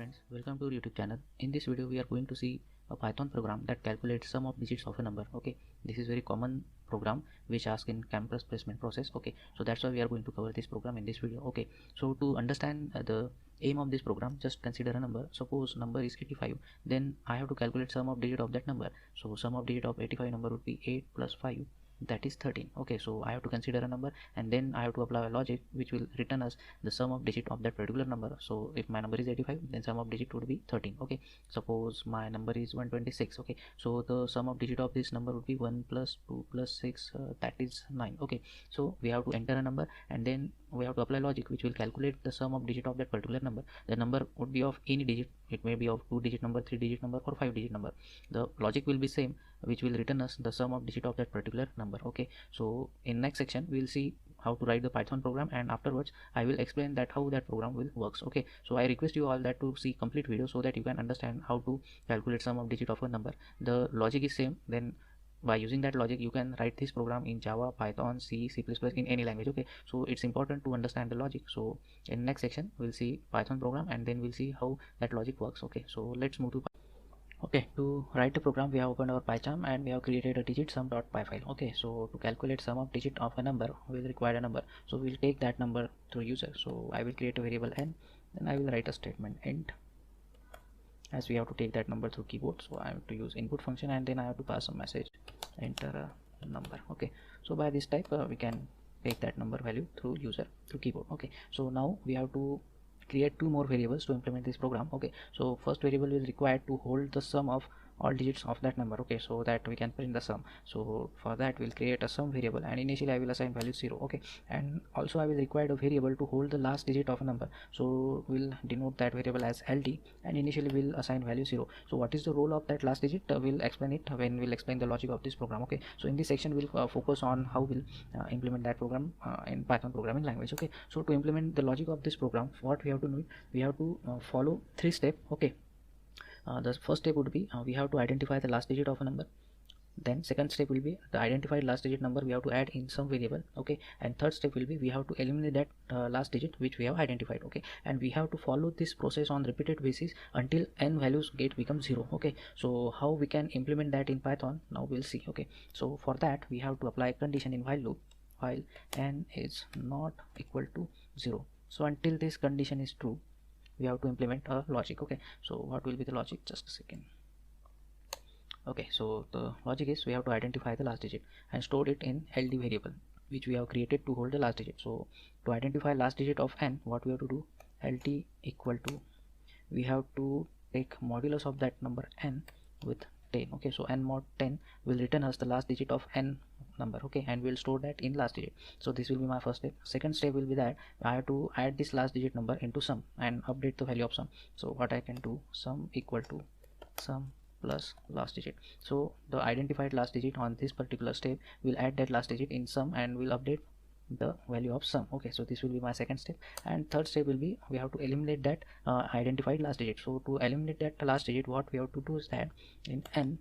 friends, welcome to our YouTube channel. In this video we are going to see a Python program that calculates sum of digits of a number. Okay, this is very common program which asks in campus placement process. Okay, so that's why we are going to cover this program in this video. Okay, so to understand the aim of this program, just consider a number. Suppose number is 85, then I have to calculate sum of digit of that number. So sum of digit of 85 number would be 8 plus 5, that is 13. Okay, so I have to consider a number and then I have to apply a logic which will return us the sum of digit of that particular number. So if my number is 85, then sum of digit would be 13. Okay, suppose my number is 126. Okay, so the sum of digit of this number would be 1 plus 2 plus 6, that is 9. Okay, so we have to enter a number and then we have to apply logic which will calculate the sum of digit of that particular number. The number would be of any digit, it may be of 2-digit number, 3-digit number, or 5-digit number. The logic will be same, which will return us the sum of digit of that particular number. Okay, so in next section we'll see how to write the Python program, and afterwards I will explain that how that program will works. Okay, so I request you all that to see complete video so that you can understand how to calculate sum of digit of a number. The logic is same, then by using that logic you can write this program in Java, Python, C, C++, in any language. Okay, so it's important to understand the logic. So in next section we'll see Python program and then we'll see how that logic works. Okay, so let's move to Okay, to write the program we have opened our PyCharm and we have created a digit sum.py file. Okay, so to calculate sum of digit of a number we will require a number, so we'll take that number through user. So I will create a variable n, then I will write a statement int, as we have to take that number through keyboard. So I have to use input function and then I have to pass a message, enter a number. Okay, so by this type we can take that number value through user through keyboard. Okay, so now we have to create two more variables to implement this program. Okay, so first variable is required to hold the sum of all digits of that number. Okay, so that we can print the sum. So for that we'll create a sum variable and initially I will assign value 0. Okay, and also I will require a variable to hold the last digit of a number, so we'll denote that variable as ld and initially we'll assign value 0. So what is the role of that last digit, we'll explain it when we'll explain the logic of this program. Okay, so in this section we'll focus on how we'll implement that program in Python programming language. Okay, so to implement the logic of this program, what we have to do, we have to follow 3 steps. Okay, the first step would be we have to identify the last digit of a number. Then second step will be the identified last digit number we have to add in some variable. Okay, and third step will be we have to eliminate that last digit which we have identified. Okay, and we have to follow this process on repeated basis until n values become 0. Okay, so how we can implement that in Python, now we'll see. Okay, so for that we have to apply a condition in while loop while n is not equal to 0. So until this condition is true we have to implement a logic. Okay, so what will be the logic, just a second. Okay, so the logic is we have to identify the last digit and store it in ld variable which we have created to hold the last digit. So to identify last digit of n, what we have to do, ld equal to, we have to take modulus of that number n with 10. Okay, so n mod 10 will return us the last digit of n number. Okay, and we'll store that in last digit. So this will be my first step. Second step will be that I have to add this last digit number into sum and update the value of sum. So what I can do, sum equal to sum plus last digit. So the identified last digit on this particular step will add that last digit in sum and will update the value of sum. Okay, so this will be my second step, and third step will be we have to eliminate that identified last digit. So to eliminate that last digit, what we have to do is that in n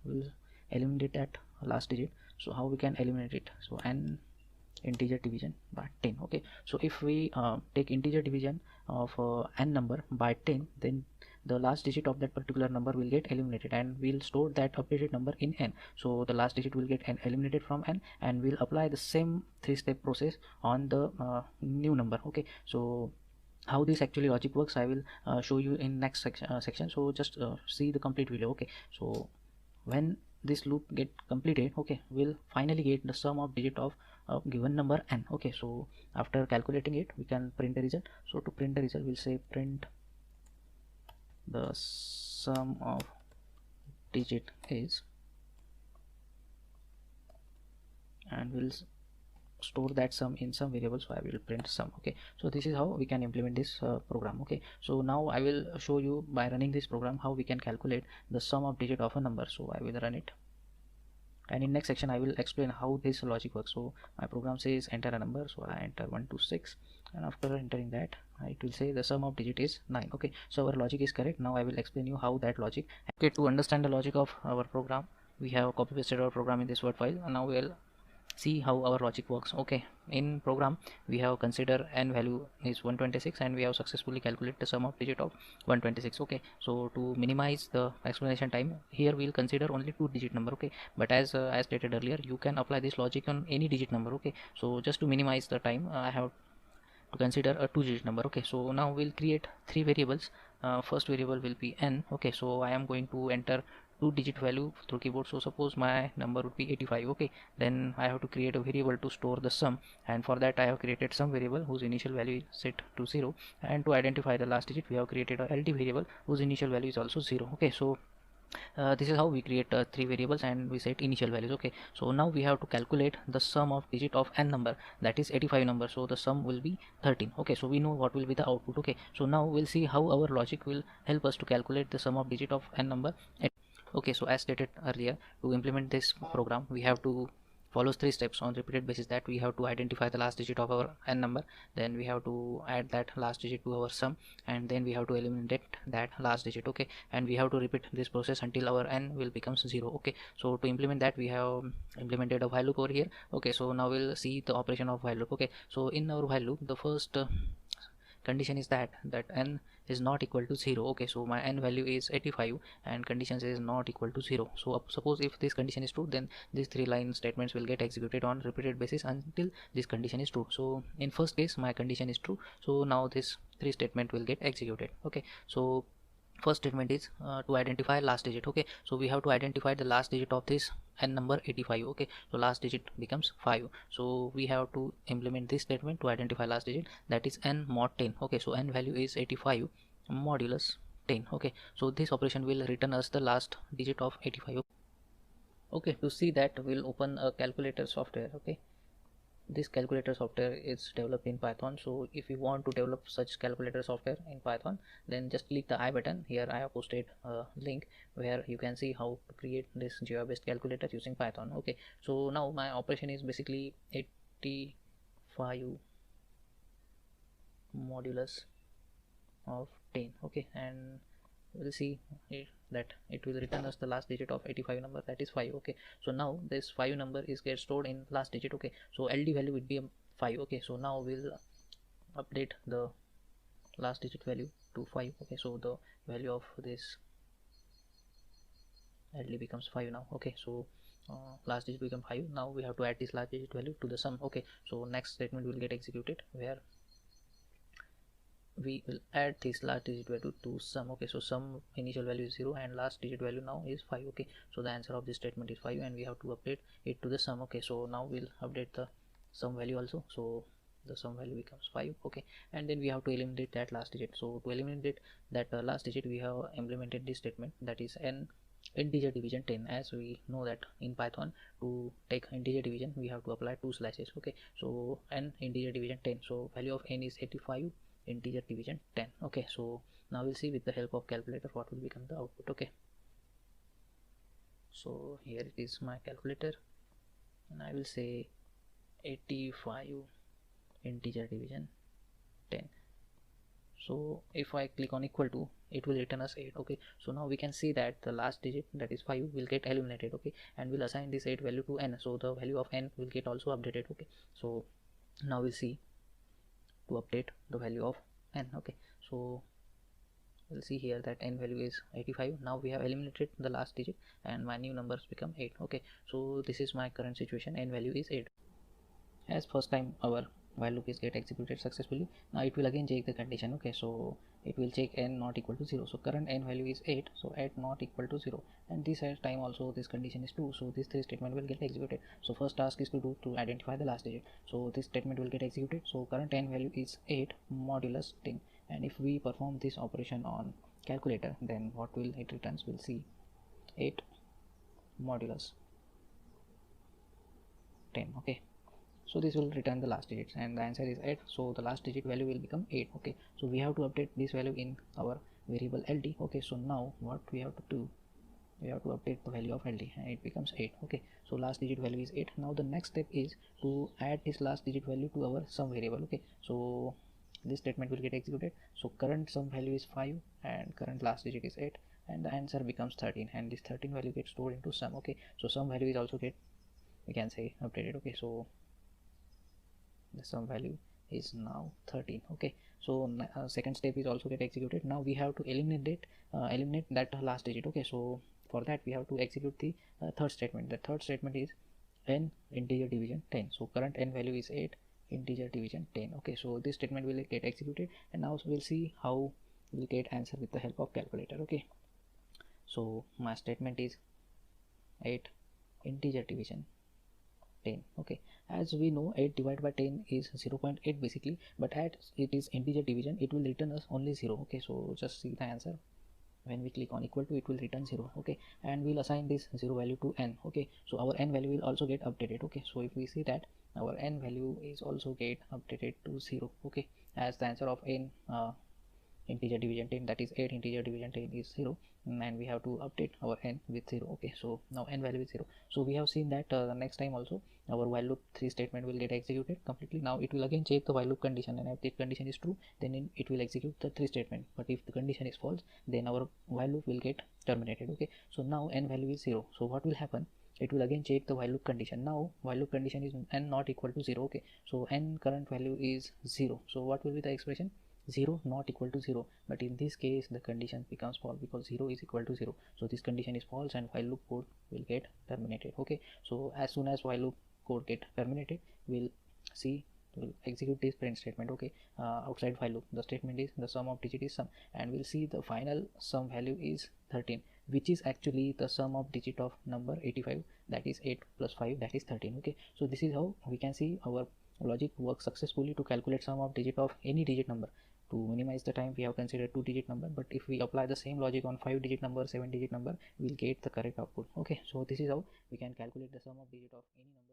we'll eliminate that last digit. So how we can eliminate it, so n integer division by 10. Okay, so if we take integer division of n number by 10, then the last digit of that particular number will get eliminated and we'll store that updated number in n. So the last digit will get eliminated from n and we'll apply the same 3-step process on the new number. Okay, so how this actually logic works I will show you in next section. So just see the complete video. Okay, so when this loop get completed, okay, we'll finally get the sum of digit of a given number n. Okay, so after calculating it we can print the result. So to print the result we'll say print the sum of digit is, and we'll store that sum in some variable, so I will print sum. Okay, so this is how we can implement this program. Okay, so now I will show you by running this program how we can calculate the sum of digit of a number. So I will run it, and in next section I will explain how this logic works. So my program says enter a number, so I enter 126, and after entering that it will say the sum of digit is 9. Okay, so our logic is correct. Now I will explain you how that logic. Okay, to understand the logic of our program, we have copy pasted our program in this Word file, and now we'll see how our logic works. Okay, in program we have consider n value is 126 and we have successfully calculated the sum of digit of 126. Okay, so to minimize the explanation time, here we'll consider only 2-digit number. Okay, but as stated earlier, you can apply this logic on any digit number. Okay, so just to minimize the time, I have to consider a 2-digit number. Okay, so now we'll create 3 variables. First variable will be n. Okay, so I am going to enter 2-digit value through keyboard. So suppose my number would be 85. Okay, then I have to create a variable to store the sum, and for that I have created some variable whose initial value is set to 0, and to identify the last digit we have created a ld variable whose initial value is also 0. Okay, so this is how we create 3 variables and we set initial values. Okay, so now we have to calculate the sum of digit of n number, that is 85 number, so the sum will be 13. Okay, so we know what will be the output. Okay, so now we'll see how our logic will help us to calculate the sum of digit of n number. Okay, so as stated earlier, to implement this program we have to follows 3 steps on repeated basis. That we have to identify the last digit of our n number, then we have to add that last digit to our sum, and then we have to eliminate that last digit. Okay, and we have to repeat this process until our n will becomes 0. Okay, so to implement that we have implemented a while loop over here. Okay, so now we'll see the operation of while loop. Okay, so in our while loop the first condition is that n is not equal to 0. Okay, so my n value is 85 and condition is not equal to 0. So suppose if this condition is true, then these 3 line statements will get executed on repeated basis until this condition is true. So in first case my condition is true, so now this 3 statement will get executed. Okay, so first statement is to identify last digit. Okay, so we have to identify the last digit of this n number 85. Okay, so last digit becomes 5, so we have to implement this statement to identify last digit, that is n mod 10. Okay, so n value is 85 modulus 10. Okay, so this operation will return us the last digit of 85. Okay, to see that we'll open a calculator software. Okay, this calculator software is developed in Python. So if you want to develop such calculator software in Python, then just click the I button. Here I have posted a link where you can see how to create this Java based calculator using Python. Okay, so now my operation is basically 85 modulus of 10. Okay, and we'll see that it will return us the last digit of 85 number, that is 5. Okay, so now this 5 number is get stored in last digit. Okay, so ld value would be 5. Okay, so now we'll update the last digit value to 5. Okay, so the value of this ld becomes 5 now. Okay, so last digit become 5. Now we have to add this last digit value to the sum. Okay, so next statement will get executed where we will add this last digit value to sum. Okay, so sum initial value is 0 and last digit value now is 5. Okay, so the answer of this statement is 5 and we have to update it to the sum. Okay, so now we'll update the sum value also, so the sum value becomes 5. Okay, and then we have to eliminate that last digit. So to eliminate that last digit, we have implemented this statement, that is n integer division 10. As we know that in Python, to take integer division we have to apply 2 slashes. Okay, so n integer division 10, so value of n is 85 integer division 10. Okay, so now we'll see with the help of calculator what will become the output. Okay, so here it is my calculator, and I will say 85 integer division 10. So if I click on equal to, it will return us 8. Okay, so now we can see that the last digit, that is 5, will get eliminated. Okay, and we'll assign this 8 value to n, so the value of n will get also updated. Okay, so now we'll see to update the value of n. Okay, so we'll see here that n value is 85. Now we have eliminated the last digit and my new numbers become 8. Okay, so this is my current situation, n value is 8. As first time our while loop is get executed successfully, now it will again check the condition. Okay, so it will check n not equal to 0, so current n value is 8, so 8 not equal to 0, and this time also this condition is true, so this 3 statement will get executed. So first task is to identify the last digit, so this statement will get executed. So current n value is 8 modulus 10, and if we perform this operation on calculator, then what will it returns, we'll see 8 modulus 10. Okay, so this will return the last digits and the answer is 8, so the last digit value will become 8. Okay, so we have to update this value in our variable ld. Okay, so now what we have to do, we have to update the value of ld and it becomes 8. Okay, so last digit value is 8. Now the next step is to add this last digit value to our sum variable. Okay, so this statement will get executed. So current sum value is 5 and current last digit is 8, and the answer becomes 13, and this 13 value gets stored into sum. Okay, so sum value is also get we can say updated. Okay, so the sum value is now 13. Okay, so second step is also get executed. Now we have to eliminate that last digit. Okay, so for that we have to execute the third statement. The third statement is n integer division 10. So current n value is 8, integer division 10. Okay, so this statement will get executed, and now we'll see how we'll get answer with the help of calculator. Okay, so my statement is 8 integer division 10. Okay, as we know 8 divided by 10 is 0.8 basically, but as it is integer division it will return us only 0. Okay, so just see the answer. When we click on equal to, it will return 0. Okay, and we'll assign this 0 value to n. Okay, so our n value will also get updated. Okay, so if we see that our n value is also get updated to 0. Okay, as the answer of n integer division 10, that is 8 integer division 10 is 0, and we have to update our n with 0. Okay, so now n value is 0. So we have seen that the next time also our while loop 3 statement will get executed completely. Now it will again check the while loop condition, and if the condition is true, then it will execute the 3 statement, but if the condition is false, then our while loop will get terminated. Okay, so now n value is 0. So what will happen? It will again check the while loop condition. Now while loop condition is n not equal to 0. Okay, so n current value is 0. So what will be the expression? 0 not equal to 0, but in this case the condition becomes false because 0 is equal to 0. So this condition is false and while loop code will get terminated. Okay, so as soon as while loop code get terminated, we'll execute this print statement. Okay, outside while loop the statement is the sum of digit is sum, and we'll see the final sum value is 13, which is actually the sum of digit of number 85, that is 8 plus 5, that is 13. Okay, so this is how we can see our logic works successfully to calculate sum of digit of any digit number. To minimize the time, we have considered 2-digit number, but if we apply the same logic on 5-digit number, 7-digit number, we'll get the correct output. Okay, so this is how we can calculate the sum of digit of any number.